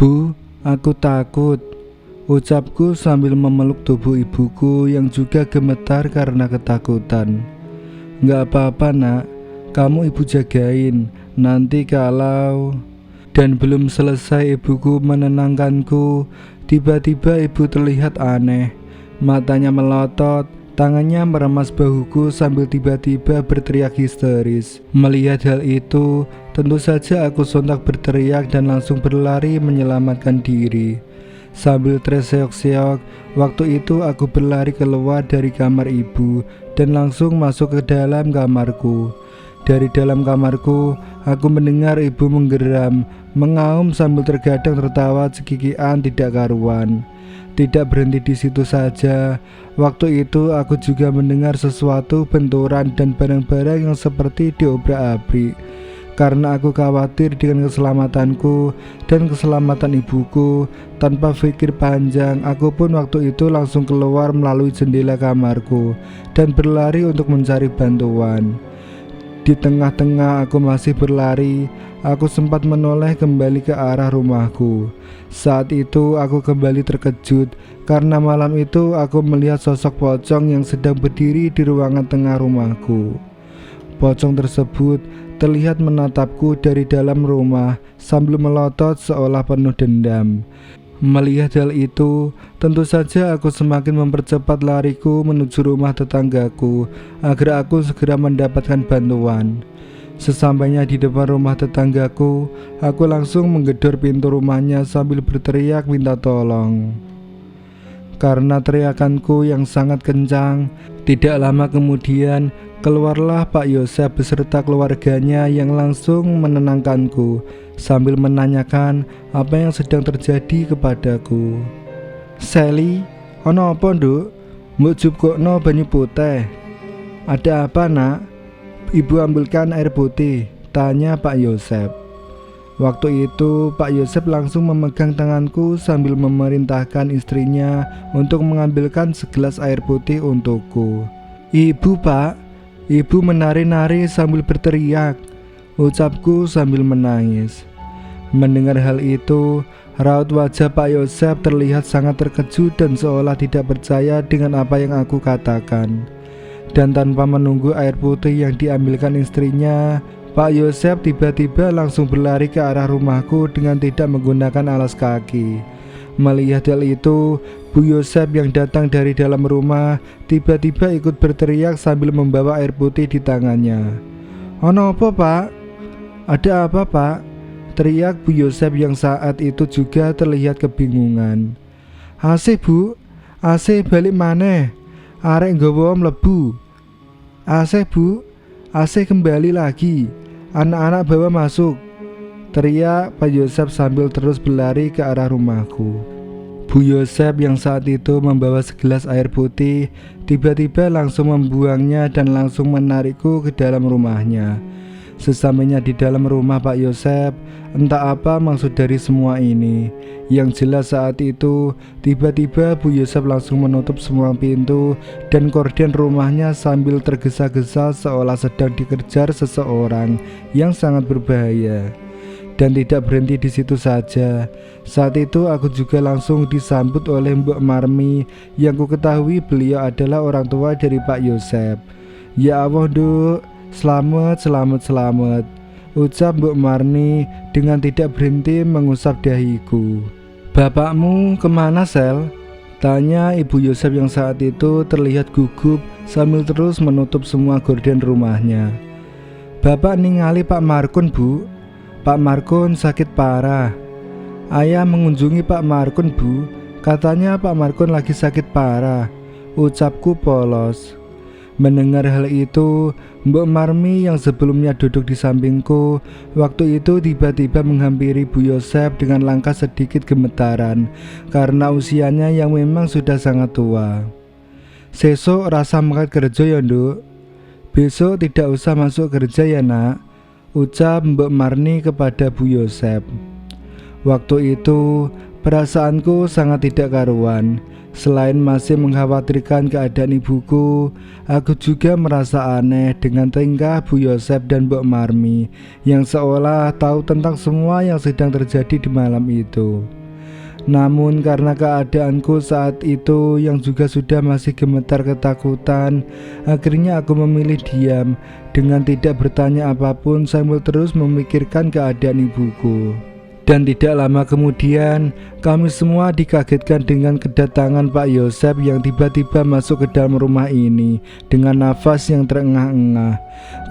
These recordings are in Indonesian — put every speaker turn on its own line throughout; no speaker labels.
Bu, aku takut, ucapku sambil memeluk tubuh ibuku yang juga gemetar karena ketakutan. Gak apa-apa nak, kamu ibu jagain, nanti kalau... Dan belum selesai ibuku menenangkanku, tiba-tiba ibu terlihat aneh. Matanya melotot, tangannya meremas bahuku sambil tiba-tiba berteriak histeris. Melihat hal itu, tentu saja aku sontak berteriak dan langsung berlari menyelamatkan diri. Sambil terseok-seok, waktu itu aku berlari keluar dari kamar ibu dan langsung masuk ke dalam kamarku. Dari dalam kamarku, aku mendengar ibu menggeram, mengaum sambil tergadang tertawa cekikian tidak karuan. Tidak berhenti di situ saja, waktu itu aku juga mendengar sesuatu benturan dan barang-barang yang seperti diobrak-abrik. Karena aku khawatir dengan keselamatanku dan keselamatan ibuku, tanpa pikir panjang, aku pun waktu itu langsung keluar melalui jendela kamarku dan berlari untuk mencari bantuan. Di tengah-tengah aku masih berlari, aku sempat menoleh kembali ke arah rumahku. Saat itu aku kembali terkejut karena malam itu aku melihat sosok pocong yang sedang berdiri di ruangan tengah rumahku. Pocong tersebut terlihat menatapku dari dalam rumah sambil melotot seolah penuh dendam. Melihat hal itu, tentu saja aku semakin mempercepat lariku menuju rumah tetanggaku agar aku segera mendapatkan bantuan. Sesampainya di depan rumah tetanggaku, aku langsung menggedor pintu rumahnya sambil berteriak minta tolong. Karena teriakanku yang sangat kencang, tidak lama kemudian keluarlah Pak Yosep beserta keluarganya yang langsung menenangkanku sambil menanyakan apa yang sedang terjadi kepadaku. Sally, ono apa nduk? Mbok jupukno banyu putih. Ada apa nak? Ibu ambilkan air putih, tanya Pak Yosep. Waktu itu Pak Yosep langsung memegang tanganku sambil memerintahkan istrinya untuk mengambilkan segelas air putih untukku. Ibu pak, ibu menari-nari sambil berteriak, ucapku sambil menangis. Mendengar hal itu, raut wajah Pak Yosep terlihat sangat terkejut dan seolah tidak percaya dengan apa yang aku katakan. Dan tanpa menunggu air putih yang diambilkan istrinya, Pak Yosep tiba-tiba langsung berlari ke arah rumahku dengan tidak menggunakan alas kaki. Melihat hal itu, Bu Yosep yang datang dari dalam rumah tiba-tiba ikut berteriak sambil membawa air putih di tangannya. Ono apa pak? Ada apa pak? Teriak Bu Yosep yang saat itu juga terlihat kebingungan. Asih bu, asih balik maneh, arek nggawa mlebu. Asih bu, asih kembali lagi, anak-anak bawa masuk, teriak Pak Yosep sambil terus berlari ke arah rumahku. Bu Yosep yang saat itu membawa segelas air putih tiba-tiba langsung membuangnya dan langsung menarikku ke dalam rumahnya. Sesampainya di dalam rumah Pak Yosep, entah apa maksud dari semua ini. Yang jelas saat itu, tiba-tiba Bu Yosep langsung menutup semua pintu dan gorden rumahnya sambil tergesa-gesa seolah sedang dikejar seseorang yang sangat berbahaya. Dan tidak berhenti di situ saja. Saat itu aku juga langsung disambut oleh Mbok Marmi yang ku ketahui beliau adalah orang tua dari Pak Yosep. Ya Allah Nduk, selamat, ucap Mbok Marni dengan tidak berhenti mengusap dahiku. Bapakmu kemana Sel? Tanya Ibu Yosep yang saat itu terlihat gugup sambil terus menutup semua gorden rumahnya. Bapak ningali Pak Markun bu, Pak Markun sakit parah. Ayah mengunjungi Pak Markun bu, katanya Pak Markun lagi sakit parah, ucapku polos. Mendengar hal itu, Mbok Marmi yang sebelumnya duduk di sampingku waktu itu tiba-tiba menghampiri Bu Yosep dengan langkah sedikit gemetaran karena usianya yang memang sudah sangat tua. Sesuk rasa mangkat kerja ya nduk, besok tidak usah masuk kerja ya nak, ucap Mbok Marni kepada Bu Yosep. Waktu itu perasaanku sangat tidak karuan. Selain masih mengkhawatirkan keadaan ibuku, aku juga merasa aneh dengan tingkah Bu Yosep dan Mbok Marmi yang seolah tahu tentang semua yang sedang terjadi di malam itu. Namun karena keadaanku saat itu yang juga sudah masih gemetar ketakutan, akhirnya aku memilih diam dengan tidak bertanya apapun sambil terus memikirkan keadaan ibuku. Dan tidak lama kemudian, kami semua dikagetkan dengan kedatangan Pak Yosep yang tiba-tiba masuk ke dalam rumah ini dengan nafas yang terengah-engah.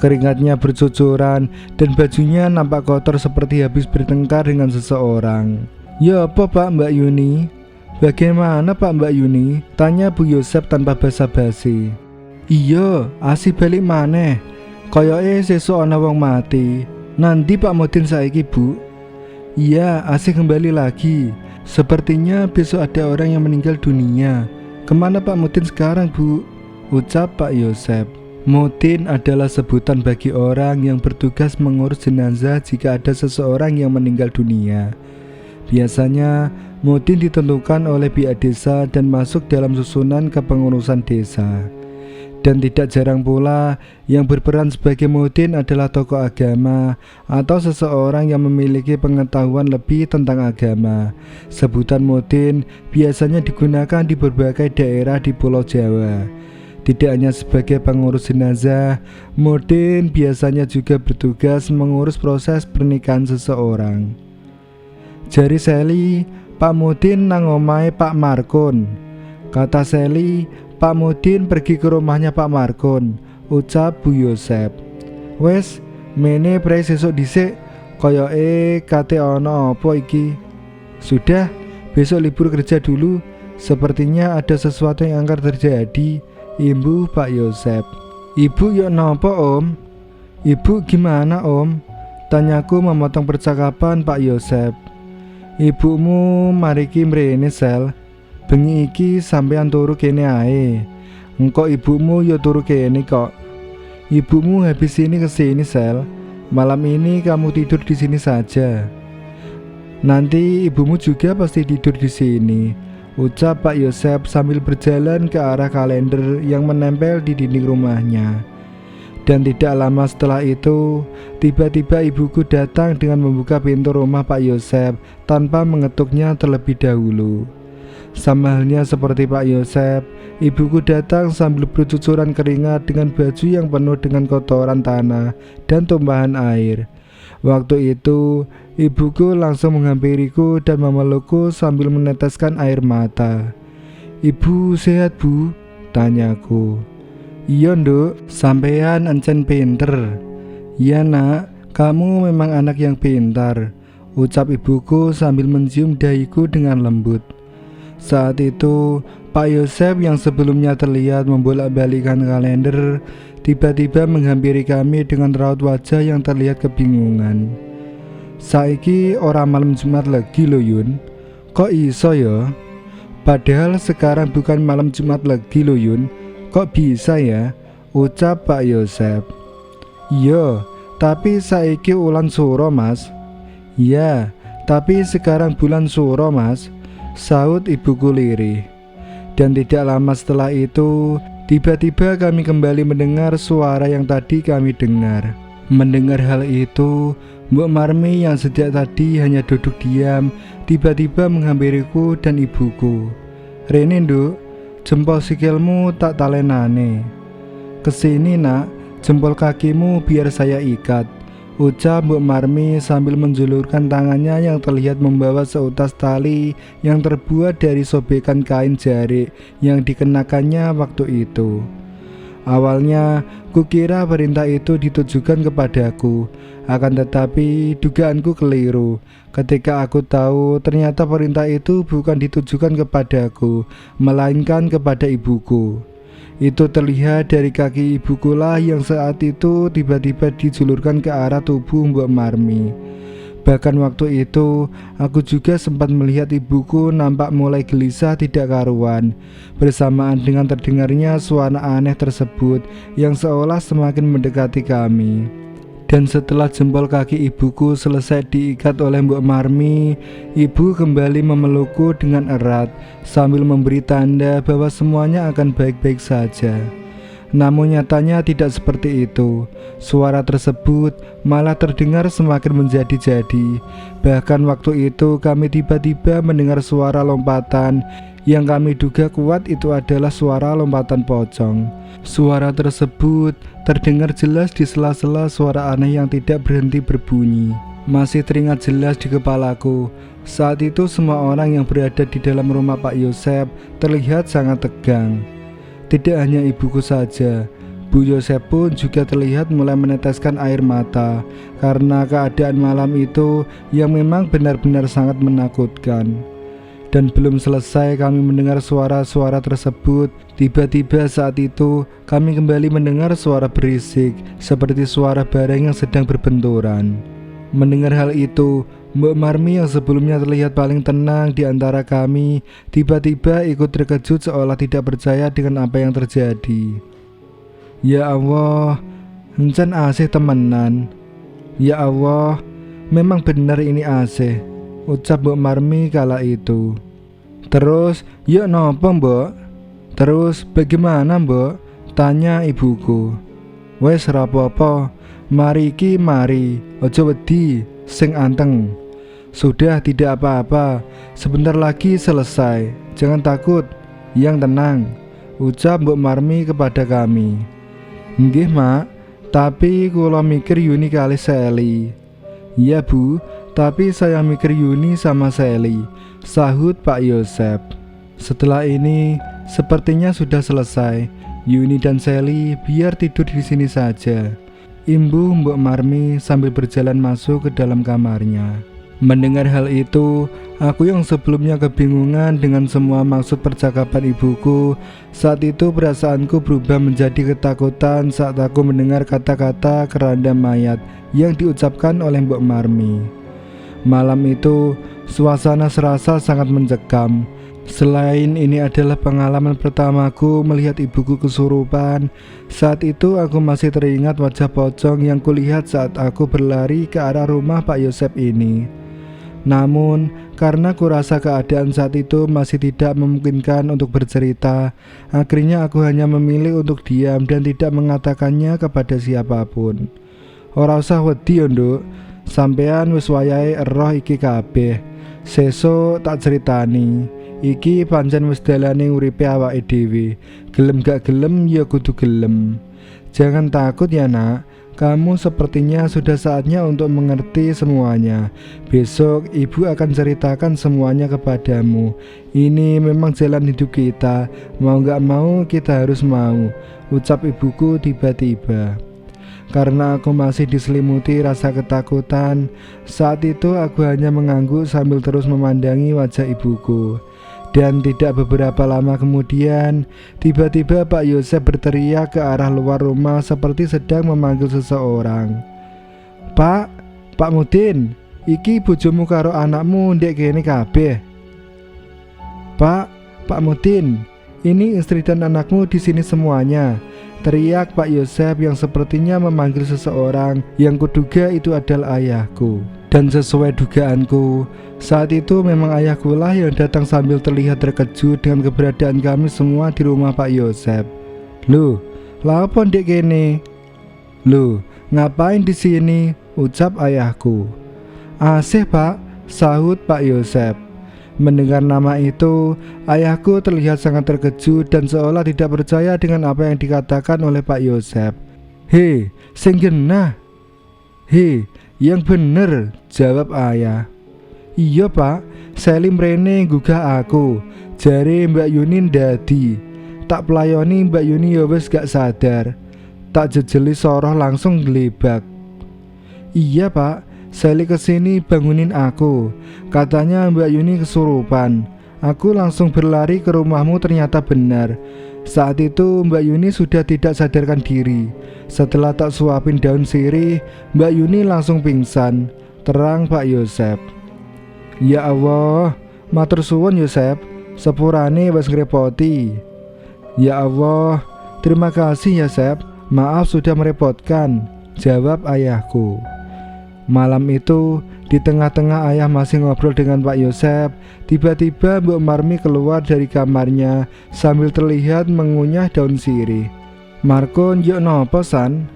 Keringatnya bercucuran dan bajunya nampak kotor seperti habis bertengkar dengan seseorang. "Ya apa Pak Mbak Yuni? Bagaimana Pak Mbak Yuni?" tanya Bu Yosep tanpa basa-basi. "Iya, asih balik maneh. Koyoke sesuk ana wong mati. Nanti Pak Modin saiki Bu?" "Iya, asih kembali lagi. Sepertinya besok ada orang yang meninggal dunia. Kemana Pak Mudin sekarang Bu?" ucap Pak Yosep. Mudin adalah sebutan bagi orang yang bertugas mengurus jenazah jika ada seseorang yang meninggal dunia. Biasanya Mudin ditentukan oleh pihak desa dan masuk dalam susunan kepengurusan desa. Dan tidak jarang pula yang berperan sebagai mudin adalah tokoh agama atau seseorang yang memiliki pengetahuan lebih tentang agama. Sebutan mudin biasanya digunakan di berbagai daerah di Pulau Jawa. Tidak hanya sebagai pengurus jenazah, mudin biasanya juga bertugas mengurus proses pernikahan seseorang. Jari Seli, Pak Mudin nang omahe Pak Markun. Kata Seli, Pak Mudin pergi ke rumahnya Pak Markun, ucap Bu Yosep. "Wes, mene prei sesuk dhisik, koyoke kate ana apa iki?" "Sudah, besok libur kerja dulu. Sepertinya ada sesuatu yang akan terjadi," imbuh Pak Yosep. "Ibu yuk nopo Om?" "Ibu gimana Om?" tanyaku memotong percakapan Pak Yosep. "Ibumu mariki mrene Sel. Bengi iki sampean turu kene ae. Engko ibumu yo turu kene kok. Ibumu habis ini kesini Sel. Malam ini kamu tidur di sini saja. Nanti ibumu juga pasti tidur di sini," ucap Pak Yosep sambil berjalan ke arah kalender yang menempel di dinding rumahnya. Dan tidak lama setelah itu, tiba-tiba ibuku datang dengan membuka pintu rumah Pak Yosep tanpa mengetuknya terlebih dahulu. Sama halnya seperti Pak Yosep, ibuku datang sambil bercucuran keringat dengan baju yang penuh dengan kotoran tanah dan tumpahan air. Waktu itu, ibuku langsung menghampiriku dan memelukku sambil meneteskan air mata. "Ibu sehat Bu?" tanyaku. "Iya Nduk, sampean encen pinter." "Iya Nak, kamu memang anak yang pintar," ucap ibuku sambil mencium dahiku dengan lembut. Saat itu, Pak Yosep yang sebelumnya terlihat membolak-balikan kalender, tiba-tiba menghampiri kami dengan raut wajah yang terlihat kebingungan. "Saiki ora malam Jumat lagi lho Yun. Kok iso ya? Padahal sekarang bukan malam Jumat lagi lho Yun. Kok bisa ya?" ucap Pak Yosep. "Iya, tapi saiki ulan suro Mas." "Ya, tapi sekarang bulan suro Mas," saut ibuku lirih. Dan tidak lama setelah itu, tiba-tiba kami kembali mendengar suara yang tadi kami dengar. Mendengar hal itu, Mbok Marmi yang sejak tadi hanya duduk diam, tiba-tiba menghampiriku dan ibuku. "Rene Nduk, jempol sikilmu tak talenane. Kesini Nak, jempol kakimu biar saya ikat," ucap Mbok Marmi sambil menjulurkan tangannya yang terlihat membawa seutas tali yang terbuat dari sobekan kain jarik yang dikenakannya waktu itu. Awalnya, kukira perintah itu ditujukan kepadaku, akan tetapi dugaanku keliru ketika aku tahu ternyata perintah itu bukan ditujukan kepadaku, melainkan kepada ibuku. Itu terlihat dari kaki ibukulah yang saat itu tiba-tiba dijulurkan ke arah tubuh Mbok Marmi. Bahkan waktu itu, aku juga sempat melihat ibuku nampak mulai gelisah tidak karuan, bersamaan dengan terdengarnya suara aneh tersebut yang seolah semakin mendekati kami. Dan setelah jempol kaki ibuku selesai diikat oleh Mbok Marmi, ibu kembali memelukku dengan erat sambil memberi tanda bahwa semuanya akan baik-baik saja. Namun nyatanya tidak seperti itu. Suara tersebut malah terdengar semakin menjadi-jadi. Bahkan waktu itu kami tiba-tiba mendengar suara lompatan yang kami duga kuat itu adalah suara lompatan pocong. Suara tersebut terdengar jelas di sela-sela suara aneh yang tidak berhenti berbunyi. Masih teringat jelas di kepalaku. Saat itu semua orang yang berada di dalam rumah Pak Yosep terlihat sangat tegang. Tidak hanya ibuku saja, Bu Yosep pun juga terlihat mulai meneteskan air mata karena keadaan malam itu yang memang benar-benar sangat menakutkan. Dan belum selesai kami mendengar suara-suara tersebut, tiba-tiba saat itu kami kembali mendengar suara berisik seperti suara barang yang sedang berbenturan. Mendengar hal itu, Mbok Marmi yang sebelumnya terlihat paling tenang di antara kami tiba-tiba ikut terkejut seolah tidak percaya dengan apa yang terjadi. Ya Allah, encen asih temenan. Ya Allah, memang benar ini asih, ucap Mbok Marmi kala itu. Terus, yuk nopo Mbok? Terus bagaimana Mbok? Tanya ibuku. Wes rapopo, mari ki mari, ojo wedi, sing anteng. Sudah tidak apa-apa, sebentar lagi selesai, jangan takut, yang tenang, ucap Mbok Marmi kepada kami. Nggih Mak, tapi kula mikir Yuni kali Seli. Iya Bu, tapi saya mikir Yuni sama Seli, sahut Pak Yosep. Setelah ini, sepertinya sudah selesai. Yuni dan Seli biar tidur di sini saja, imbuh Mbok Marmi sambil berjalan masuk ke dalam kamarnya. Mendengar hal itu, aku yang sebelumnya kebingungan dengan semua maksud percakapan ibuku, saat itu perasaanku berubah menjadi ketakutan saat aku mendengar kata-kata keranda mayat yang diucapkan oleh Mbok Marmi. Malam itu, suasana serasa sangat mencekam. Selain ini adalah pengalaman pertamaku melihat ibuku kesurupan, saat itu aku masih teringat wajah pocong yang kulihat saat aku berlari ke arah rumah Pak Yosep ini. Namun, karena kurasa keadaan saat itu masih tidak memungkinkan untuk bercerita, akhirnya aku hanya memilih untuk diam dan tidak mengatakannya kepada siapapun. Ora usah wedi yo, Nduk. Sampean wis wayahe eroh iki kabeh. Sesuk tak ceritani. Iki pancen wis dalane uripe awake dhewe. Gelem gak gelem ya kudu gelem. Jangan takut ya Nak. Kamu sepertinya sudah saatnya untuk mengerti semuanya. Besok ibu akan ceritakan semuanya kepadamu. Ini memang jalan hidup kita. Mau gak mau kita harus mau, ucap ibuku tiba-tiba. Karena aku masih diselimuti rasa ketakutan, saat itu aku hanya mengangguk sambil terus memandangi wajah ibuku. Dan tidak beberapa lama kemudian, tiba-tiba Pak Yosep berteriak ke arah luar rumah seperti sedang memanggil seseorang. Pak Mudin, iki bojomu karo anakmu ndek kene kabeh. Pak Mudin, ini istri dan anakmu di sini semuanya, teriak Pak Yosep yang sepertinya memanggil seseorang yang kuduga itu adalah ayahku. Dan sesuai dugaanku, saat itu memang ayahku lah yang datang sambil terlihat terkejut dengan keberadaan kami semua di rumah Pak Yosep. Loh, lapo ndek kene? Loh, ngapain di sini? Ucap ayahku. Asih Pak, sahut Pak Yosep. Mendengar nama itu, ayahku terlihat sangat terkejut dan seolah tidak percaya dengan apa yang dikatakan oleh Pak Yosep. Hei, sing genah. Hei, yang bener, jawab ayah. Iya Pak, Selim Rene gugah aku. Jare Mbak Yuni ndadi. Tak pelayoni Mbak Yuni ya wis gak sadar. Tak jejeli soroh langsung glebak. Iya Pak, Seli kesini bangunin aku. Katanya Mbak Yuni kesurupan. Aku langsung berlari ke rumahmu, ternyata benar. Saat itu Mbak Yuni sudah tidak sadarkan diri. Setelah tak suapin daun sirih, Mbak Yuni langsung pingsan, terang Pak Yosep. Ya Allah, matur suwun Yosep, sepurane wis ngrepoti. Ya Allah, terima kasih Yosep, maaf sudah merepotkan, jawab ayahku. Malam itu, di tengah-tengah ayah masih ngobrol dengan Pak Yosep, tiba-tiba Mbok Marmi keluar dari kamarnya sambil terlihat mengunyah daun sirih. "Markun, yuk nopo San?"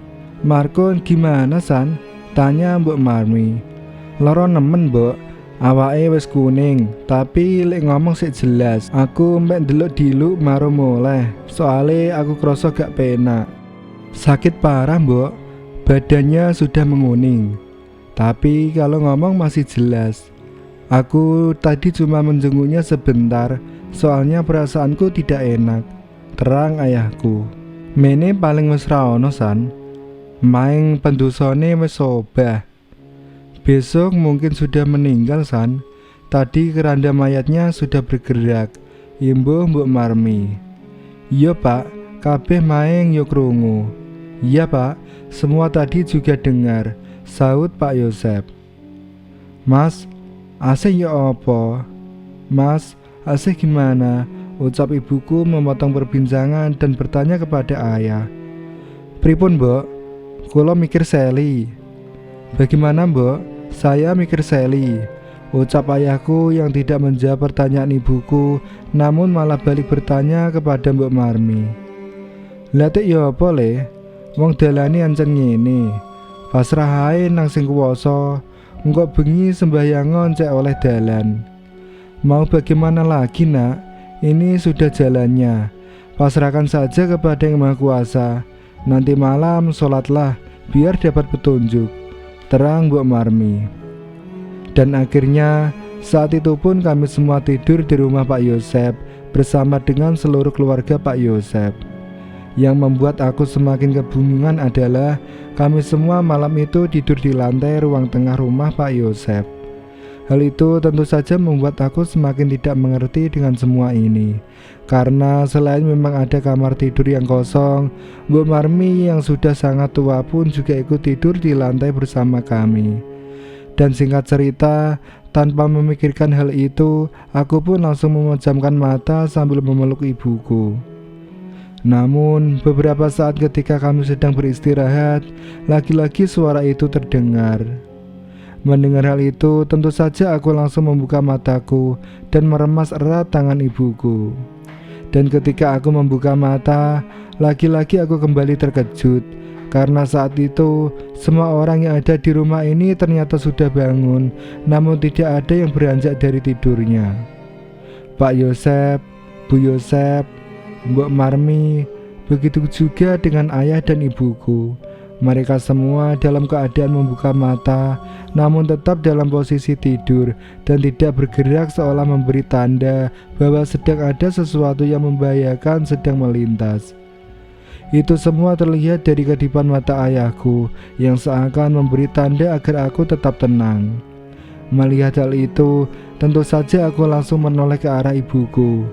"Markun, gimana San?" tanya Mbok Marmi. "Loro nemen Mbok, awake wis kuning, tapi lek ngomong sik jelas. Aku mek ndelok diluk maro moleh, soale aku kroso gak penak." "Sakit parah Mbok, badannya sudah menguning. Tapi kalau ngomong masih jelas. Aku tadi cuma menjenguknya sebentar, soalnya perasaanku tidak enak," terang ayahku. "Mene paling wis ra ono San, maing pendusone wis obah. Besok mungkin sudah meninggal San. Tadi keranda mayatnya sudah bergerak," imbuh Mbok Marmi. "Iya Pak, kabeh maing yo krungu." "Iya Pak, semua tadi juga dengar," saut Pak Yosep. "Mas, AC ya apa?" "Mas, AC gimana?" ucap ibuku memotong perbincangan dan bertanya kepada ayah. "Pripun Mbok? Kula mikir seli." "Bagaimana Mbok? Saya mikir seli," ucap ayahku yang tidak menjawab pertanyaan ibuku, namun malah balik bertanya kepada Mbok Marmi. "Lah ya apa le? Wong dalane ancen ngene. Pasrah ae nang sing kuwasa, engko bengi sembahyangan cek oleh dalan." "Mau bagaimana lagi nak? Ini sudah jalannya. Pasrahkan saja kepada Yang Maha Kuasa. Nanti malam sholatlah biar dapat petunjuk," terang Mbok Marmi. Dan akhirnya saat itu pun kami semua tidur di rumah Pak Yosep bersama dengan seluruh keluarga Pak Yosep. Yang membuat aku semakin kebingungan adalah kami semua malam itu tidur di lantai ruang tengah rumah Pak Yosep. Hal itu tentu saja membuat aku semakin tidak mengerti dengan semua ini. Karena selain memang ada kamar tidur yang kosong, Mbok Marmi yang sudah sangat tua pun juga ikut tidur di lantai bersama kami. Dan singkat cerita, tanpa memikirkan hal itu, aku pun langsung memejamkan mata sambil memeluk ibuku. Namun beberapa saat ketika kami sedang beristirahat, lagi-lagi suara itu terdengar. Mendengar hal itu, tentu saja aku langsung membuka mataku dan meremas erat tangan ibuku. Dan ketika aku membuka mata, lagi-lagi aku kembali terkejut, karena saat itu semua orang yang ada di rumah ini ternyata sudah bangun, namun tidak ada yang beranjak dari tidurnya. Pak Yosep, Bu Yosep, Mbok Marmi, begitu juga dengan ayah dan ibuku. Mereka semua dalam keadaan membuka mata, namun tetap dalam posisi tidur dan tidak bergerak, seolah memberi tanda bahwa sedang ada sesuatu yang membahayakan sedang melintas. Itu semua terlihat dari kedipan mata ayahku yang seakan memberi tanda agar aku tetap tenang. Melihat hal itu, tentu saja aku langsung menoleh ke arah ibuku.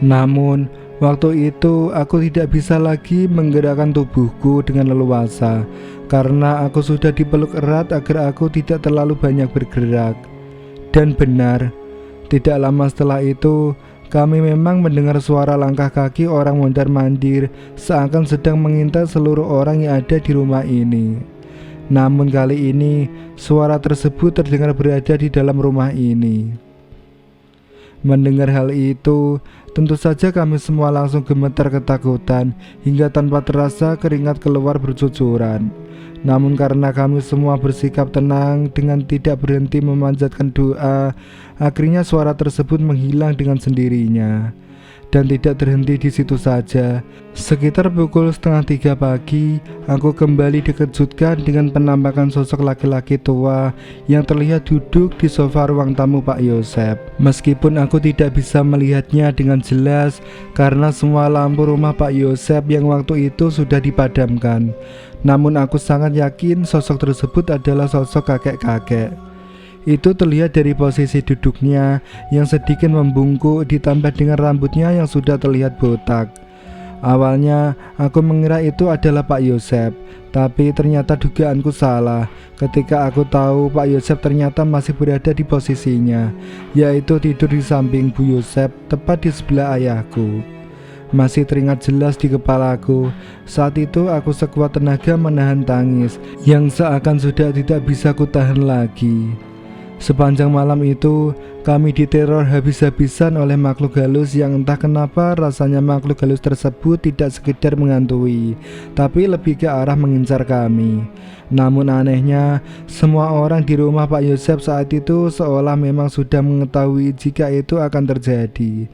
Namun waktu itu aku tidak bisa lagi menggerakkan tubuhku dengan leluasa, karena aku sudah dipeluk erat agar aku tidak terlalu banyak bergerak. Dan benar, tidak lama setelah itu kami memang mendengar suara langkah kaki orang mondar-mandir, seakan sedang mengintai seluruh orang yang ada di rumah ini. Namun kali ini suara tersebut terdengar berada di dalam rumah ini. Mendengar hal itu, tentu saja kami semua langsung gemetar ketakutan hingga tanpa terasa keringat keluar bercucuran. Namun karena kami semua bersikap tenang dengan tidak berhenti memanjatkan doa, akhirnya suara tersebut menghilang dengan sendirinya. Dan tidak terhenti di situ saja. Sekitar pukul 2:30 pagi, aku kembali dikejutkan dengan penampakan sosok laki-laki tua yang terlihat duduk di sofa ruang tamu Pak Yosep. Meskipun aku tidak bisa melihatnya dengan jelas karena semua lampu rumah Pak Yosep yang waktu itu sudah dipadamkan, namun aku sangat yakin sosok tersebut adalah sosok kakek-kakek. Itu terlihat dari posisi duduknya yang sedikit membungkuk ditambah dengan rambutnya yang sudah terlihat botak. Awalnya aku mengira itu adalah Pak Yosep, tapi ternyata dugaanku salah ketika aku tahu Pak Yosep ternyata masih berada di posisinya, yaitu tidur di samping Bu Yosep tepat di sebelah ayahku. Masih teringat jelas di kepalaku. Saat itu aku sekuat tenaga menahan tangis yang seakan sudah tidak bisa kutahan lagi. Sepanjang malam itu, kami diteror habis-habisan oleh makhluk halus yang entah kenapa rasanya makhluk halus tersebut tidak sekedar menghantui, tapi lebih ke arah mengincar kami. Namun anehnya, semua orang di rumah Pak Yosep saat itu seolah memang sudah mengetahui jika itu akan terjadi.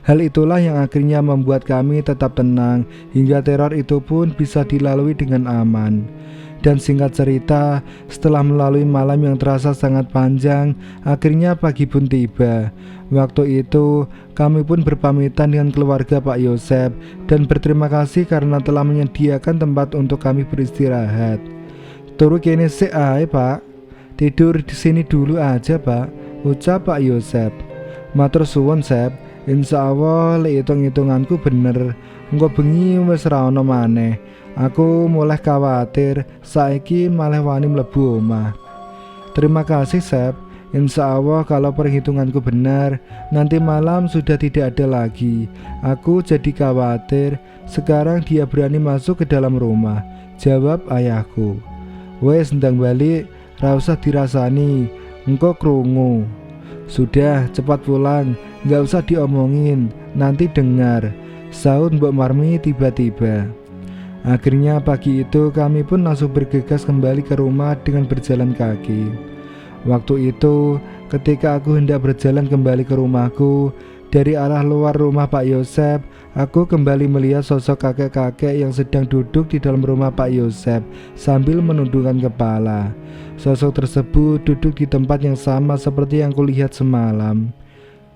Hal itulah yang akhirnya membuat kami tetap tenang, hingga teror itu pun bisa dilalui dengan aman. Dan singkat cerita, setelah melalui malam yang terasa sangat panjang, akhirnya pagi pun tiba. Waktu itu, kami pun berpamitan dengan keluarga Pak Yosep dan berterima kasih karena telah menyediakan tempat untuk kami beristirahat. "Turu kene sik ae, Pak. Tidur di sini dulu aja, Pak," ucap Pak Yosep. "Matur suwun, Sep. Insya Allah lek hitung-hitunganku bener, engko bengi wis ra ono maneh. Aku mulai khawatir saiki malah wani mlebu omah." "Terima kasih, Sep. Insya Allah kalau perhitunganku benar, nanti malam sudah tidak ada lagi. Aku jadi khawatir sekarang dia berani masuk ke dalam rumah," jawab ayahku. "Wes ndang balik, ra usah dirasani, engko krungu. Sudah cepat pulang, gak usah diomongin, nanti dengar," sahut Mbok Marmi tiba-tiba. Akhirnya pagi itu kami pun langsung bergegas kembali ke rumah dengan berjalan kaki. Waktu itu ketika aku hendak berjalan kembali ke rumahku, dari arah luar rumah Pak Yosep, aku kembali melihat sosok kakek-kakek yang sedang duduk di dalam rumah Pak Yosep sambil menundukkan kepala. Sosok tersebut duduk di tempat yang sama seperti yang kulihat semalam.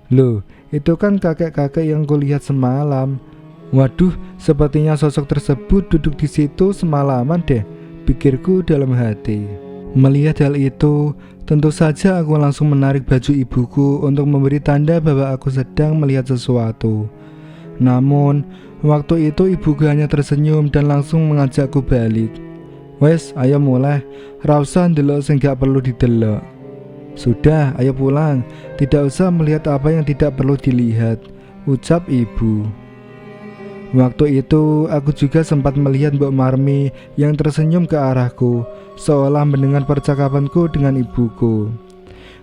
"Loh, itu kan kakek-kakek yang kulihat semalam. Waduh, sepertinya sosok tersebut duduk di situ semalaman deh," pikirku dalam hati. Melihat hal itu, tentu saja aku langsung menarik baju ibuku untuk memberi tanda bahwa aku sedang melihat sesuatu. Namun, waktu itu ibuku hanya tersenyum dan langsung mengajakku balik. "Wes, ayo mulai, ra usah ndelok sing gak perlu didelok. Sudah, ayo pulang, tidak usah melihat apa yang tidak perlu dilihat," ucap ibu. Waktu itu aku juga sempat melihat Mbok Marmi yang tersenyum ke arahku, seolah mendengar percakapanku dengan ibuku.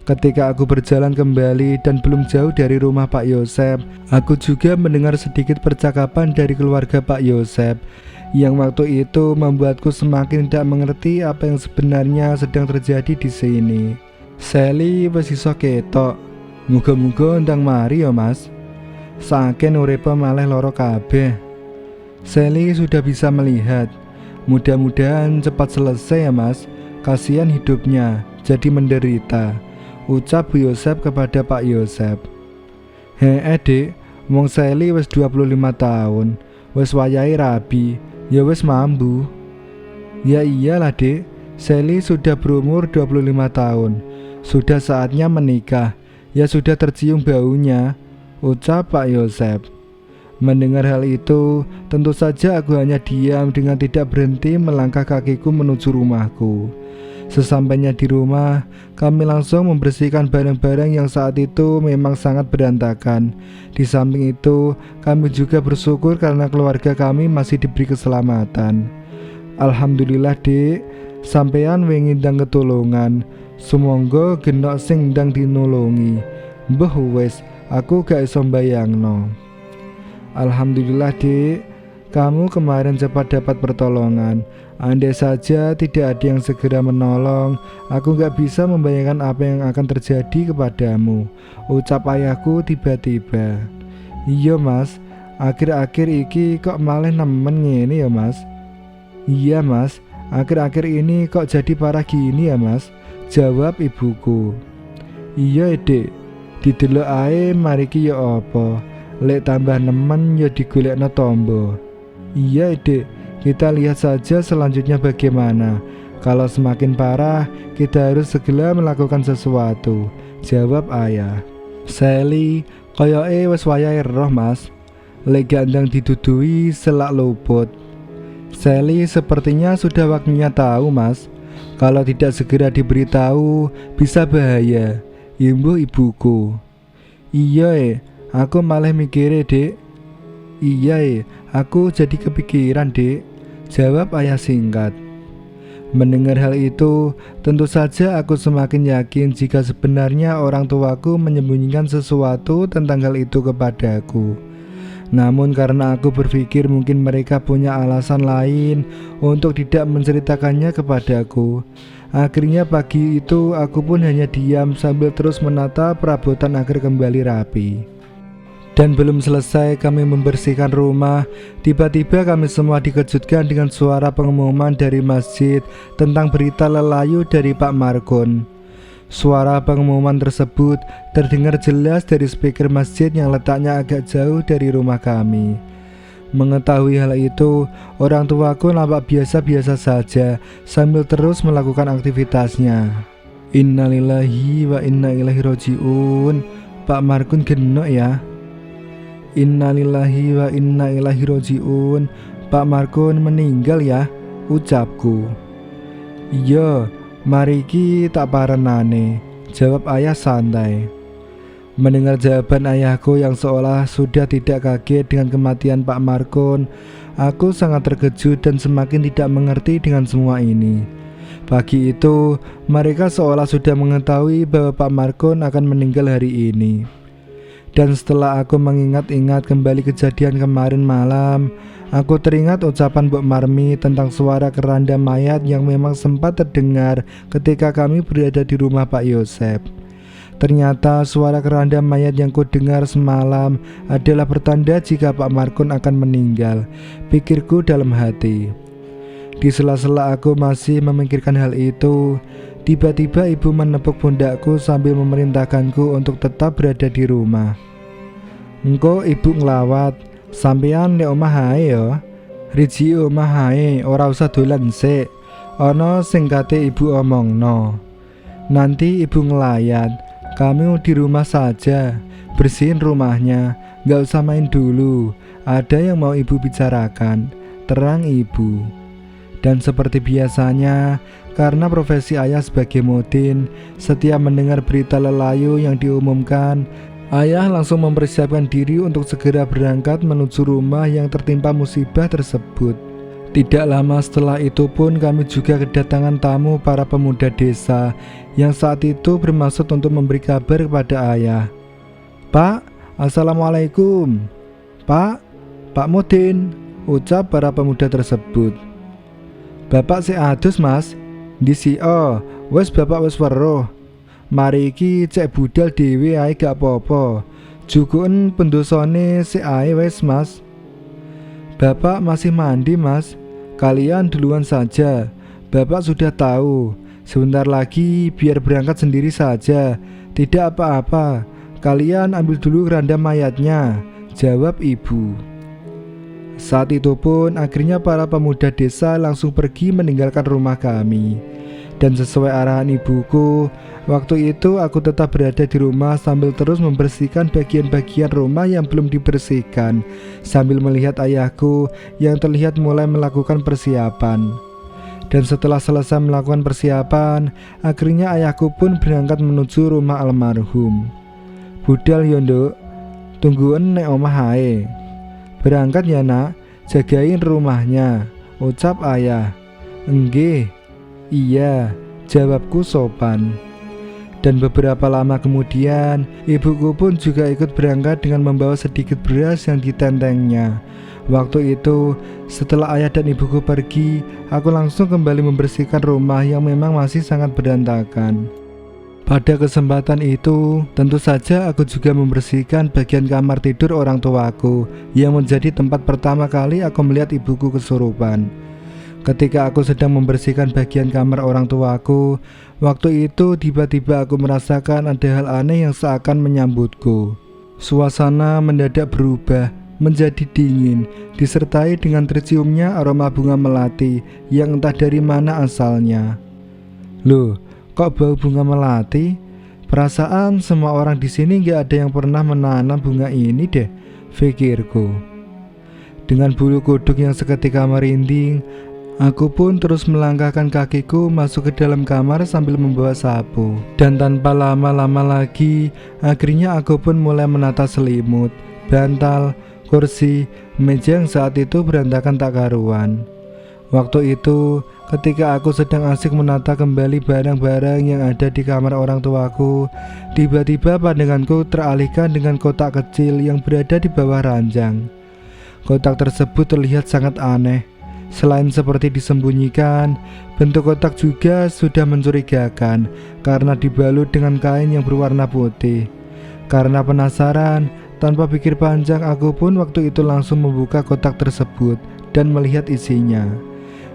Ketika aku berjalan kembali dan belum jauh dari rumah Pak Yosep, aku juga mendengar sedikit percakapan dari keluarga Pak Yosep, yang waktu itu membuatku semakin tidak mengerti apa yang sebenarnya sedang terjadi di sini. "Sally wis iso ketok, muga-muga ndang mari ya, Mas. Saken uripe malah loro kabeh. Sally sudah bisa melihat. Mudah-mudahan cepat selesai ya, Mas. Kasihan hidupnya jadi menderita," ucap Bu Yosep kepada Pak Yosep. Dik, wong Sally wis 25 tahun, wis wayahe rabi, ya wis mambu." "Ya iyalah, Dik. Sally sudah berumur 25 tahun. Sudah saatnya menikah. Ya sudah tercium baunya," ucap Pak Yosep. Mendengar hal itu, tentu saja aku hanya diam dengan tidak berhenti melangkah kakiku menuju rumahku. Sesampainya di rumah, kami langsung membersihkan barang-barang yang saat itu memang sangat berantakan. Di samping itu, kami juga bersyukur karena keluarga kami masih diberi keselamatan. "Alhamdulillah, Dik, sampean wingi ndang ketulungan. Sumangga genok sing ndang dinulungi. Mbah wes, aku gak iso mbayangno." "Alhamdulillah, Dik, kamu kemarin cepat dapat pertolongan. Andai saja tidak ada yang segera menolong, aku gak bisa membayangkan apa yang akan terjadi kepadamu," ucap ayahku tiba-tiba. "Iya, Mas, akhir-akhir iki kok malah nemen ngene ya, Mas." "Iya, Mas, akhir-akhir ini kok jadi parah gini ya, Mas," jawab ibuku. "Iya, Dik, didelok ae mariki ya apa. Lek tambah nemen ya digolekno tombo." "Iya, Dik, kita lihat saja selanjutnya bagaimana. Kalau semakin parah, kita harus segera melakukan sesuatu," jawab ayah. "Sally, koyoke wis wayahe roh, Mas. Lek gandang didudui selak luput." "Sally sepertinya sudah waktunya tahu, Mas. Kalau tidak segera diberitahu, bisa bahaya," imbuh ibuku. "Iya, aku malah mikir, Dik. Iya, aku jadi kepikiran, Dek, jawab ayah singkat. Mendengar hal itu, tentu saja aku semakin yakin jika sebenarnya orang tuaku menyembunyikan sesuatu tentang hal itu kepadaku. Namun karena aku berpikir mungkin mereka punya alasan lain untuk tidak menceritakannya kepadaku, akhirnya pagi itu aku pun hanya diam sambil terus menata perabotan agar kembali rapi. Dan belum selesai kami membersihkan rumah, tiba-tiba kami semua dikejutkan dengan suara pengumuman dari masjid tentang berita lelayu dari Pak Markun. Suara pengumuman tersebut terdengar jelas dari speaker masjid yang letaknya agak jauh dari rumah kami. Mengetahui hal itu, orang tuaku nampak biasa-biasa saja sambil terus melakukan aktivitasnya. Innalillahi wa inna ilaihi roji'un. Pak Markun genok ya. Innalillahi wa inna ilaihi roji'un. Pak Markun meninggal ya, ucapku. Iya, mariki tak parenane, jawab ayah santai. Mendengar jawaban ayahku yang seolah sudah tidak kaget dengan kematian Pak Markun, aku sangat terkejut dan semakin tidak mengerti dengan semua ini. Pagi itu, mereka seolah sudah mengetahui bahwa Pak Markun akan meninggal hari ini. Dan setelah aku mengingat-ingat kembali kejadian kemarin malam, aku teringat ucapan Mbok Marmi tentang suara keranda mayat yang memang sempat terdengar ketika kami berada di rumah Pak Yosep. Ternyata suara keranda mayat yang kudengar semalam adalah pertanda jika Pak Markun akan meninggal, pikirku dalam hati. Di sela-sela aku masih memikirkan hal itu, tiba-tiba ibu menepuk pundakku sambil memerintahkanku untuk tetap berada di rumah. Engko ibu ngelawat, sampean nek omah ae ya. Riji omah ae, ora usah dolan sik. Ana sing kate ibu omongno. Nanti ibu ngelayat, kamu di rumah saja, bersihin rumahnya, gak usah main dulu. Ada yang mau ibu bicarakan, terang ibu. Dan seperti biasanya, karena profesi ayah sebagai mudin, setiap mendengar berita lelayu yang diumumkan, ayah langsung mempersiapkan diri untuk segera berangkat menuju rumah yang tertimpa musibah tersebut. Tidak lama setelah itu pun kami juga kedatangan tamu para pemuda desa yang saat itu bermaksud untuk memberi kabar kepada ayah. Pak, Assalamualaikum. Pak Mudin, ucap para pemuda tersebut. Bapak si adus mas, di si-o, wes bapak wes weruh. Mari iki cek budal dewe ae gak apa-apa. Jukuken pendosane si ae wes mas. Bapak masih mandi mas, kalian duluan saja. Bapak sudah tahu, sebentar lagi biar berangkat sendiri saja. Tidak apa-apa, kalian ambil dulu keranda mayatnya, jawab ibu. Saat itu pun akhirnya para pemuda desa langsung pergi meninggalkan rumah kami. Dan sesuai arahan ibuku, waktu itu aku tetap berada di rumah sambil terus membersihkan bagian-bagian rumah yang belum dibersihkan, sambil melihat ayahku yang terlihat mulai melakukan persiapan. Dan setelah selesai melakukan persiapan, akhirnya ayahku pun berangkat menuju rumah almarhum. Budal yo nduk, tungguin nek omah ae. Berangkat ya nak, jagain rumahnya, ucap ayah. Enggih, iya, jawabku sopan. Dan beberapa lama kemudian, ibuku pun juga ikut berangkat dengan membawa sedikit beras yang ditentengnya. Waktu itu, setelah ayah dan ibuku pergi, aku langsung kembali membersihkan rumah yang memang masih sangat berantakan. Pada kesempatan itu, tentu saja aku juga membersihkan bagian kamar tidur orang tuaku yang menjadi tempat pertama kali aku melihat ibuku kesurupan. Ketika aku sedang membersihkan bagian kamar orang tuaku, waktu itu tiba-tiba aku merasakan ada hal aneh yang seakan menyambutku. Suasana mendadak berubah menjadi dingin, disertai dengan terciumnya aroma bunga melati yang entah dari mana asalnya. Loh, kok bau bunga melati? Perasaan semua orang di sini gak ada yang pernah menanam bunga ini deh, pikirku. Dengan bulu kuduk yang seketika merinding, aku pun terus melangkahkan kakiku masuk ke dalam kamar sambil membawa sapu. Dan tanpa lama-lama lagi, akhirnya aku pun mulai menata selimut, bantal, kursi, meja yang saat itu berantakan tak karuan. Waktu itu, ketika aku sedang asik menata kembali barang-barang yang ada di kamar orang tuaku, tiba-tiba pandanganku teralihkan dengan kotak kecil yang berada di bawah ranjang. Kotak tersebut terlihat sangat aneh. Selain seperti disembunyikan, bentuk kotak juga sudah mencurigakan karena dibalut dengan kain yang berwarna putih. Karena penasaran, tanpa pikir panjang aku pun waktu itu langsung membuka kotak tersebut dan melihat isinya.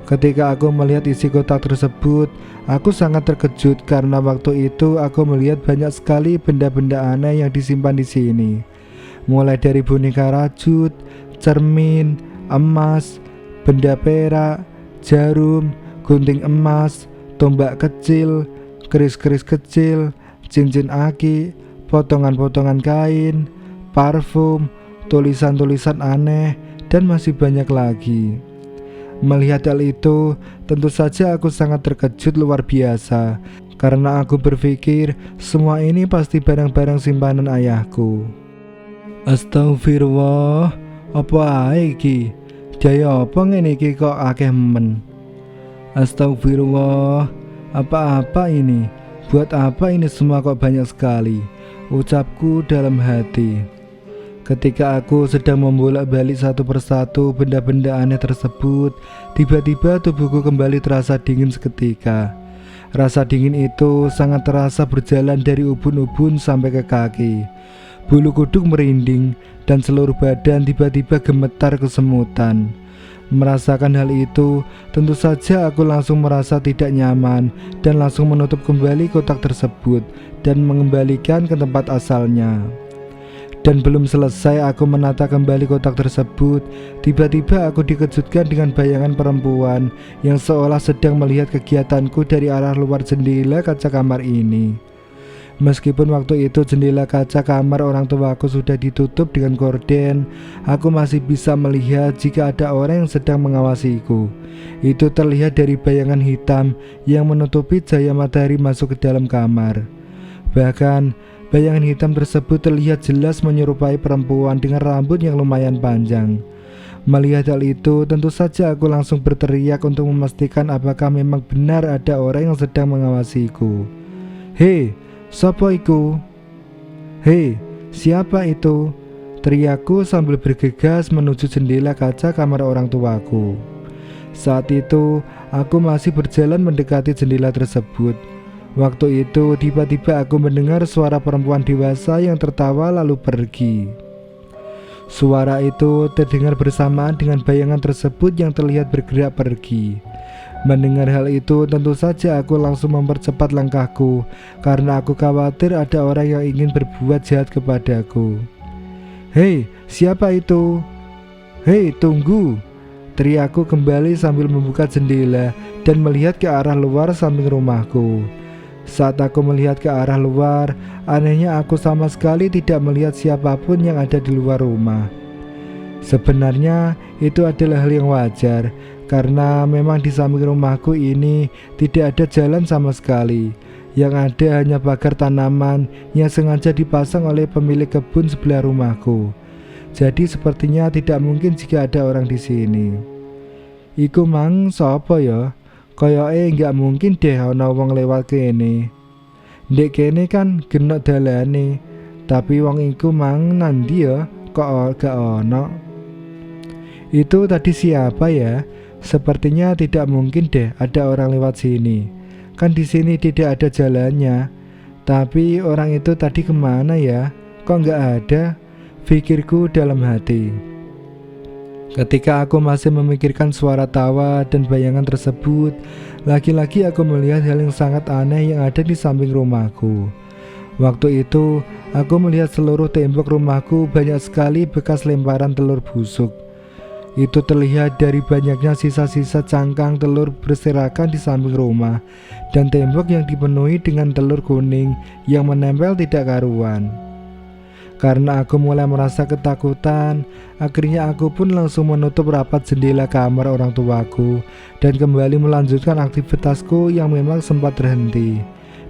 Ketika aku melihat isi kotak tersebut, aku sangat terkejut karena waktu itu aku melihat banyak sekali benda-benda aneh yang disimpan di sini. Mulai dari boneka rajut, cermin, emas, benda perak, jarum, gunting emas, tombak kecil, keris-keris kecil, cincin aki, potongan-potongan kain, parfum, tulisan-tulisan aneh, dan masih banyak lagi. Melihat hal itu, tentu saja aku sangat terkejut luar biasa, karena aku berpikir semua ini pasti barang-barang simpanan ayahku. Astagfirullah, apa ae iki? Daya apa ngene iki kok akeh men? Astagfirullah, apa-apa ini? Buat apa ini semua kok banyak sekali? Ucapku dalam hati. Ketika aku sedang membolak-balik satu persatu benda-benda aneh tersebut, tiba-tiba tubuhku kembali terasa dingin seketika. Rasa dingin itu sangat terasa berjalan dari ubun-ubun sampai ke kaki. Bulu kuduk merinding dan seluruh badan tiba-tiba gemetar kesemutan. Merasakan hal itu, tentu saja aku langsung merasa tidak nyaman dan langsung menutup kembali kotak tersebut dan mengembalikan ke tempat asalnya. Dan belum selesai aku menata kembali kotak tersebut, tiba-tiba aku dikejutkan dengan bayangan perempuan yang seolah sedang melihat kegiatanku dari arah luar jendela kaca kamar ini. Meskipun waktu itu jendela kaca kamar orang tuaku sudah ditutup dengan gorden, aku masih bisa melihat jika ada orang yang sedang mengawasiku. Itu terlihat dari bayangan hitam yang menutupi cahaya matahari masuk ke dalam kamar. Bahkan bayangan hitam tersebut terlihat jelas menyerupai perempuan dengan rambut yang lumayan panjang. Melihat hal itu, tentu saja aku langsung berteriak untuk memastikan apakah memang benar ada orang yang sedang mengawasiku. "Hei, sapa iku? Hei, siapa itu?" teriakku sambil bergegas menuju jendela kaca kamar orang tuaku. Saat itu, aku masih berjalan mendekati jendela tersebut. Waktu itu tiba-tiba aku mendengar suara perempuan dewasa yang tertawa lalu pergi. Suara itu terdengar bersamaan dengan bayangan tersebut yang terlihat bergerak pergi. Mendengar hal itu, tentu saja aku langsung mempercepat langkahku karena aku khawatir ada orang yang ingin berbuat jahat kepadaku. "Hei, siapa itu? Hei, tunggu!" teriakku kembali sambil membuka jendela dan melihat ke arah luar samping rumahku. Saat aku melihat ke arah luar, anehnya aku sama sekali tidak melihat siapapun yang ada di luar rumah. Sebenarnya itu adalah hal yang wajar, karena memang di samping rumahku ini tidak ada jalan sama sekali. Yang ada hanya pagar tanaman yang sengaja dipasang oleh pemilik kebun sebelah rumahku. Jadi sepertinya tidak mungkin jika ada orang di sini. Iku mang sapa ya? Koyoke nggak mungkin deh ana wong lewat kene. Ndek kene kan genok dalane, tapi wong iku mang nandi ya? Kok gak ono? Itu tadi siapa ya? Sepertinya tidak mungkin deh ada orang lewat sini. Kan di sini tidak ada jalannya. Tapi orang itu tadi kemana ya? Kok nggak ada? Pikirku dalam hati. Ketika aku masih memikirkan suara tawa dan bayangan tersebut, lagi-lagi aku melihat hal yang sangat aneh yang ada di samping rumahku. Waktu itu, aku melihat seluruh tembok rumahku banyak sekali bekas lemparan telur busuk. Itu terlihat dari banyaknya sisa-sisa cangkang telur berserakan di samping rumah, dan tembok yang dipenuhi dengan telur kuning yang menempel tidak karuan. Karena aku mulai merasa ketakutan, akhirnya aku pun langsung menutup rapat jendela kamar orang tuaku dan kembali melanjutkan aktivitasku yang memang sempat terhenti,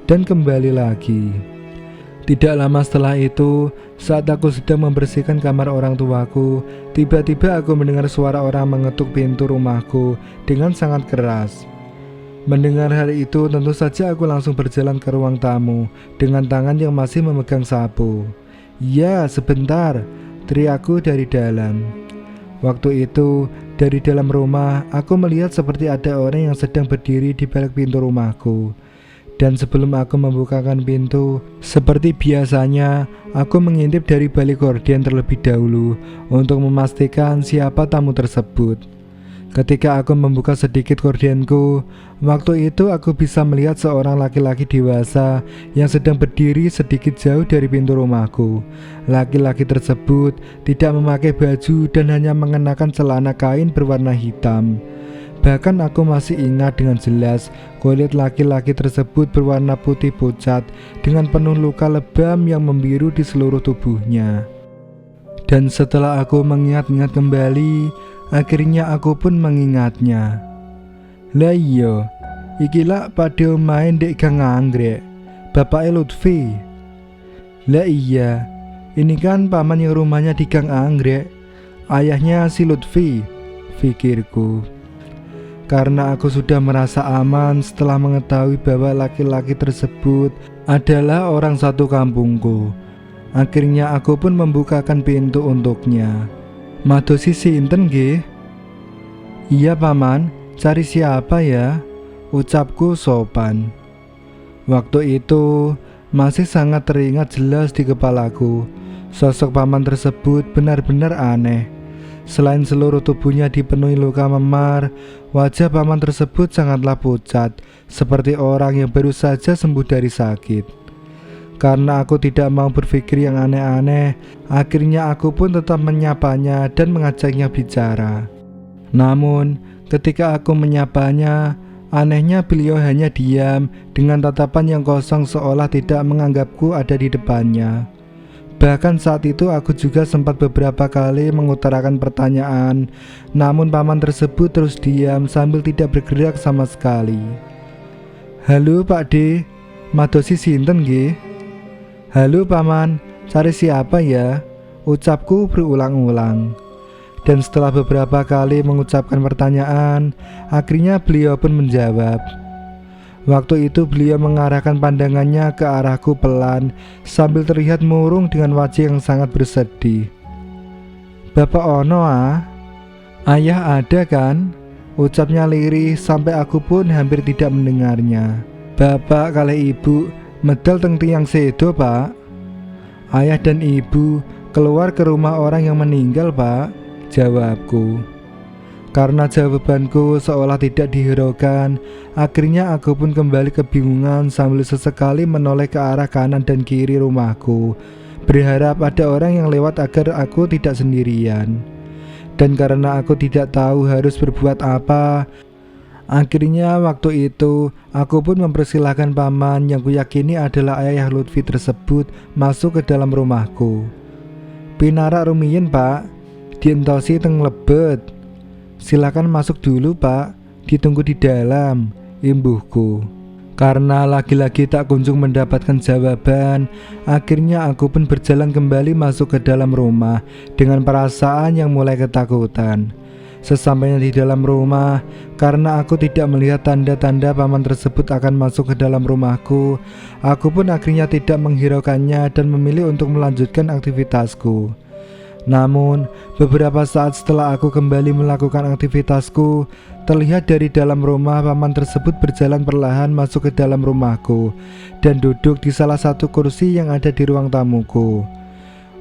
dan kembali lagi. Tidak lama setelah itu, saat aku sedang membersihkan kamar orang tuaku, tiba-tiba aku mendengar suara orang mengetuk pintu rumahku dengan sangat keras. Mendengar hal itu, tentu saja aku langsung berjalan ke ruang tamu dengan tangan yang masih memegang sapu. "Ya, sebentar," teriakku dari dalam. Waktu itu, dari dalam rumah, aku melihat seperti ada orang yang sedang berdiri di balik pintu rumahku. Dan sebelum aku membukakan pintu, seperti biasanya, aku mengintip dari balik gorden terlebih dahulu untuk memastikan siapa tamu tersebut. Ketika aku membuka sedikit gordenku, waktu itu aku bisa melihat seorang laki-laki dewasa yang sedang berdiri sedikit jauh dari pintu rumahku. Laki-laki tersebut tidak memakai baju dan hanya mengenakan celana kain berwarna hitam. Bahkan aku masih ingat dengan jelas kulit laki-laki tersebut berwarna putih pucat dengan penuh luka lebam yang membiru di seluruh tubuhnya. Dan setelah aku mengingat-ingat kembali, akhirnya aku pun mengingatnya. "Lah iya, ikilah pada main dek gang anggrek, bapaknya Lutfi." "Lah iya, ini kan paman yang rumahnya di gang anggrek, ayahnya si Lutfi," pikirku. Karena aku sudah merasa aman setelah mengetahui bahwa laki-laki tersebut adalah orang satu kampungku. Akhirnya aku pun membukakan pintu untuknya. "Madosi sinten nggih?" "Iya paman, cari siapa ya?" ucapku sopan. Waktu itu masih sangat teringat jelas di kepalaku. Sosok paman tersebut benar-benar aneh. Selain seluruh tubuhnya dipenuhi luka memar, wajah paman tersebut sangatlah pucat, seperti orang yang baru saja sembuh dari sakit. Karena aku tidak mau berpikir yang aneh-aneh, akhirnya aku pun tetap menyapanya dan mengajaknya bicara. Namun, ketika aku menyapanya, anehnya beliau hanya diam dengan tatapan yang kosong seolah tidak menganggapku ada di depannya. Bahkan saat itu aku juga sempat beberapa kali mengutarakan pertanyaan, namun paman tersebut terus diam sambil tidak bergerak sama sekali. "Halo Pak D, madosi sinten nggih?" "Halo paman, cari siapa ya?" ucapku berulang-ulang. Dan setelah beberapa kali mengucapkan pertanyaan, akhirnya beliau pun menjawab. Waktu itu beliau mengarahkan pandangannya ke arahku pelan sambil terlihat murung dengan wajah yang sangat bersedih. "Bapak ono ah? Ayah ada kan?" ucapnya lirih sampai aku pun hampir tidak mendengarnya. "Bapak kali ibu medal teng tiang sedo pak." "Ayah dan ibu keluar ke rumah orang yang meninggal pak," jawabku. Karena jawabanku seolah tidak dihiraukan, akhirnya aku pun kembali kebingungan sambil sesekali menoleh ke arah kanan dan kiri rumahku, berharap ada orang yang lewat agar aku tidak sendirian. Dan karena aku tidak tahu harus berbuat apa, akhirnya waktu itu aku pun mempersilahkan paman yang kuyakini adalah ayah Lutfi tersebut masuk ke dalam rumahku. "Pinarak rumiyin pak, dientosi teng lebet. Silakan masuk dulu pak, ditunggu di dalam," imbuhku. Karena lagi-lagi tak kunjung mendapatkan jawaban, akhirnya aku pun berjalan kembali masuk ke dalam rumah dengan perasaan yang mulai ketakutan. Sesampainya di dalam rumah, karena aku tidak melihat tanda-tanda paman tersebut akan masuk ke dalam rumahku, aku pun akhirnya tidak menghiraukannya dan memilih untuk melanjutkan aktivitasku. Namun, beberapa saat setelah aku kembali melakukan aktivitasku, terlihat dari dalam rumah paman tersebut berjalan perlahan masuk ke dalam rumahku dan duduk di salah satu kursi yang ada di ruang tamuku.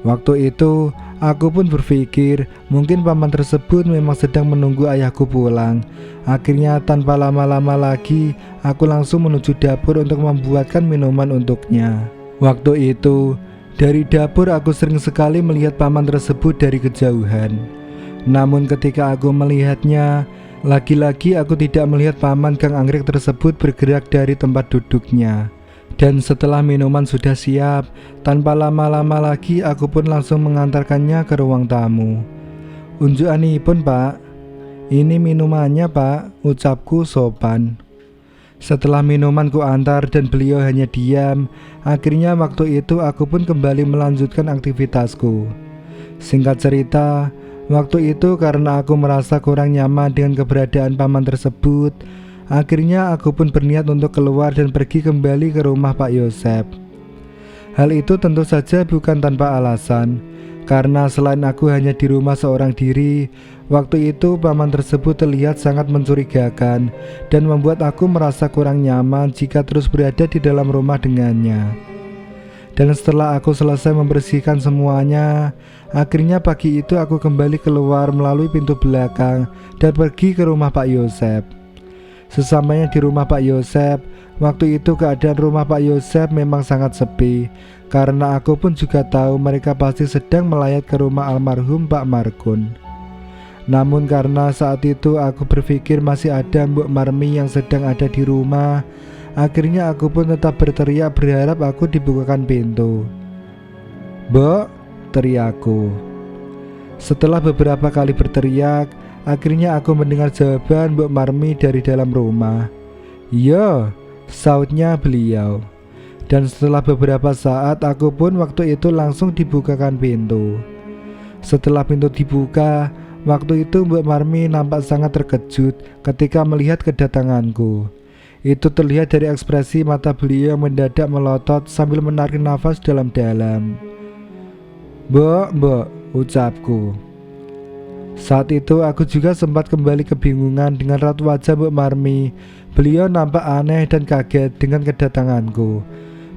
Waktu itu, aku pun berpikir mungkin paman tersebut memang sedang menunggu ayahku pulang. Akhirnya tanpa lama-lama lagi, aku langsung menuju dapur untuk membuatkan minuman untuknya. Waktu itu, dari dapur aku sering sekali melihat paman tersebut dari kejauhan. Namun ketika aku melihatnya, lagi-lagi aku tidak melihat paman gang anggrek tersebut bergerak dari tempat duduknya. Dan setelah minuman sudah siap, tanpa lama-lama lagi aku pun langsung mengantarkannya ke ruang tamu. "Unjukanipun pak, ini minumannya pak," ucapku sopan. Setelah minuman ku antar dan beliau hanya diam, akhirnya waktu itu aku pun kembali melanjutkan aktivitasku. Singkat cerita, waktu itu karena aku merasa kurang nyaman dengan keberadaan paman tersebut, akhirnya aku pun berniat untuk keluar dan pergi kembali ke rumah Pak Yosep. Hal itu tentu saja bukan tanpa alasan, karena selain aku hanya di rumah seorang diri, waktu itu paman tersebut terlihat sangat mencurigakan dan membuat aku merasa kurang nyaman jika terus berada di dalam rumah dengannya. Dan setelah aku selesai membersihkan semuanya, akhirnya pagi itu aku kembali keluar melalui pintu belakang dan pergi ke rumah Pak Yosep. Sesampainya di rumah Pak Yosep, waktu itu keadaan rumah Pak Yosep memang sangat sepi, karena aku pun juga tahu mereka pasti sedang melayat ke rumah almarhum Pak Markun. Namun karena saat itu aku berpikir masih ada Mbok Marmi yang sedang ada di rumah, akhirnya aku pun tetap berteriak berharap aku dibukakan pintu. "Mbok," teriakku. Setelah beberapa kali berteriak, akhirnya aku mendengar jawaban Mbok Marmi dari dalam rumah. "Yo," sautnya beliau. Dan setelah beberapa saat aku pun waktu itu langsung dibukakan pintu. Setelah pintu dibuka, waktu itu Mbok Marmi nampak sangat terkejut ketika melihat kedatanganku. Itu terlihat dari ekspresi mata beliau mendadak melotot sambil menarik nafas dalam-dalam. Mbok," ucapku. Saat itu aku juga sempat kembali kebingungan dengan raut wajah Mbok Marmi. Beliau nampak aneh dan kaget dengan kedatanganku.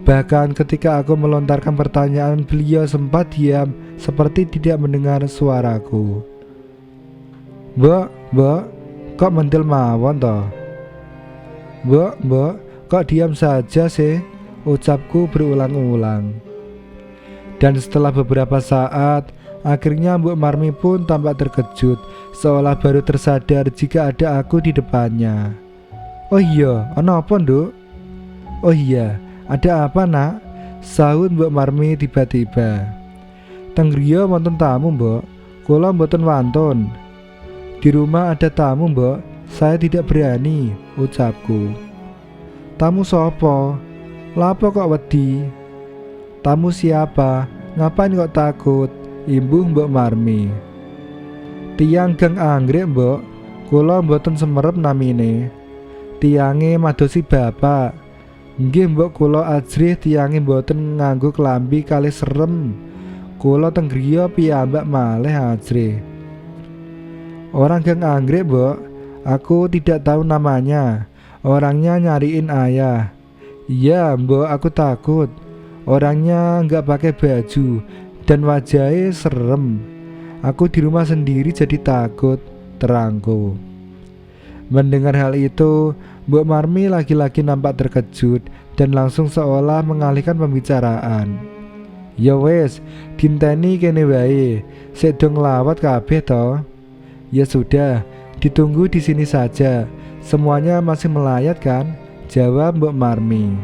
Bahkan ketika aku melontarkan pertanyaan, beliau sempat diam seperti tidak mendengar suaraku. Mbok, kok mentil mawon toh?" Mbok, kok diam saja sih?" ucapku berulang-ulang. Dan setelah beberapa saat, akhirnya Mbok Marmi pun tampak terkejut, seolah baru tersadar jika ada aku di depannya. "Oh iya, ana apa, Nduk?" "Oh iya, ada apa, Nak?" sahut Mbok Marmi tiba-tiba. "Teng griya wonten tamu, Mbok. Kula mboten wantun." "Di rumah ada tamu, Mbok. Saya tidak berani," ucapku. "Tamu sopo? Lapo kok wedi?" "Tamu siapa? Ngapain kok takut?" imbuh Mbok Marmi. "Tiang gang anggrek, Mbok. Kula mboten semerep namine. Tiange madosi bapak. Nggih, Mbok, kula ajrih tiange mboten nganggo klambi kalih serem. Kula teng griya piyambak malih ajrih." "Orang gang anggrek, Mbok. Aku tidak tahu namanya. Orangnya nyariin ayah." "Iya, Mbok, aku takut. Orangnya nggak pakai baju dan wajahnya serem. Aku di rumah sendiri jadi takut," terangku. Mendengar hal itu, Mbok Marmi lagi-lagi nampak terkejut dan langsung seolah mengalihkan pembicaraan. "Ya wes, dinteni kene wae. Sik do nglawat kabeh to." "Ya sudah, ditunggu di sini saja. Semuanya masih melayat kan?" jawab Mbok Marmi.